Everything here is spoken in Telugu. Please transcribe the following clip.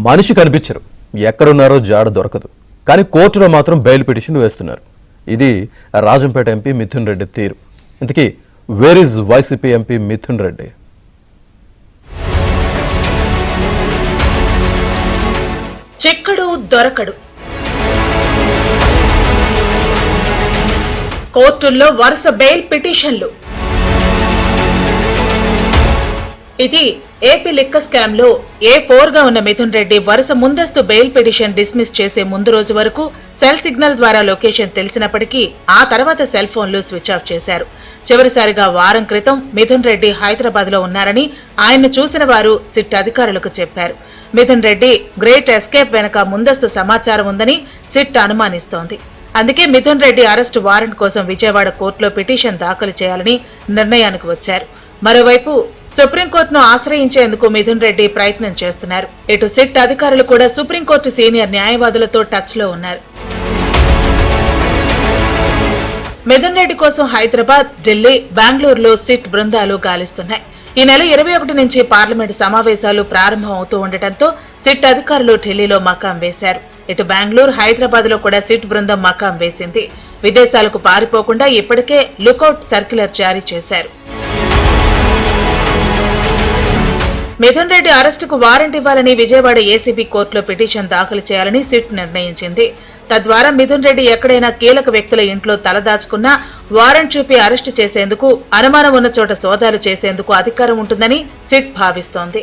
మనిషి కనిపించరు, ఎక్కడున్నారో జాడ దొరకదు. కానీ కోర్టులో మాత్రం బెయిల్ పిటిషన్ వేస్తున్నారు. ఇది రాజంపేట ఎంపీ మిథున్ రెడ్డి తీరు. ఇంతకీ where is YCP MP Mithun Reddy? చెక్కడు దొరకడు. కోర్టుల్లో వరుస బెయిల్ పిటిషన్లు. ఇది ఏపీ లిక్కర్ స్కామ్ లో A4 గా ఉన్న మిథున్ రెడ్డి వరుస ముందస్తు బెయిల్ పిటిషన్ డిస్మిస్ చేసే ముందు రోజు వరకు సెల్ సిగ్నల్ ద్వారా లొకేషన్ తెలిసినప్పటికీ ఆ తర్వాత సెల్ ఫోన్లు స్విచ్ ఆఫ్ చేశారు. చివరిసారిగా వారం క్రితం మిథున్ రెడ్డి హైదరాబాద్ లో ఉన్నారని ఆయన్ను చూసిన వారు సిట్ అధికారులకు చెప్పారు. మిథున్ రెడ్డి గ్రేట్ ఎస్కేప్ వెనక ముందస్తు సమాచారం ఉందని సిట్ అనుమానిస్తోంది. అందుకే మిథున్ రెడ్డి అరెస్టు వారెంట్ కోసం విజయవాడ కోర్టులో పిటిషన్ దాఖలు చేయాలని నిర్ణయానికి వచ్చారు. మరోవైపు సుప్రీంకోర్టును ఆశ్రయించేందుకు మిథున్ రెడ్డి ప్రయత్నం చేస్తున్నారు. ఇటు సిట్ అధికారులు కూడా సుప్రీంకోర్టు సీనియర్ న్యాయవాదులతో టచ్ లో ఉన్నారు. మిథున్ రెడ్డి కోసం హైదరాబాద్, ఢిల్లీ, బెంగళూరులో సిట్ బృందాలు గాలిస్తున్నాయి. ఈ నెల 21 నుంచి పార్లమెంటు సమావేశాలు ప్రారంభం అవుతూ ఉండటంతో సిట్ అధికారులు ఢిల్లీలో మకాం వేశారు. ఇటు బెంగళూరు, హైదరాబాద్ లో కూడా సిట్ బృందం మకాం వేసింది. విదేశాలకు పారిపోకుండా ఇప్పటికే లుకౌట్ సర్క్యులర్ జారీ చేశారు. మిథున్ రెడ్డి అరెస్టుకు వారెంట్ ఇవ్వాలని విజయవాడ ఏసీబీ కోర్టులో పిటిషన్ దాఖలు చేయాలని సిట్ నిర్ణయించింది. తద్వారా మిథున్ రెడ్డి ఎక్కడైనా కీలక వ్యక్తుల ఇంట్లో తలదాచుకున్నా వారెంట్ చూపి అరెస్టు చేసేందుకు, అనుమానం ఉన్న చోట సోదాలు చేసేందుకు అధికారం ఉంటుందని సిట్ భావిస్తోంది.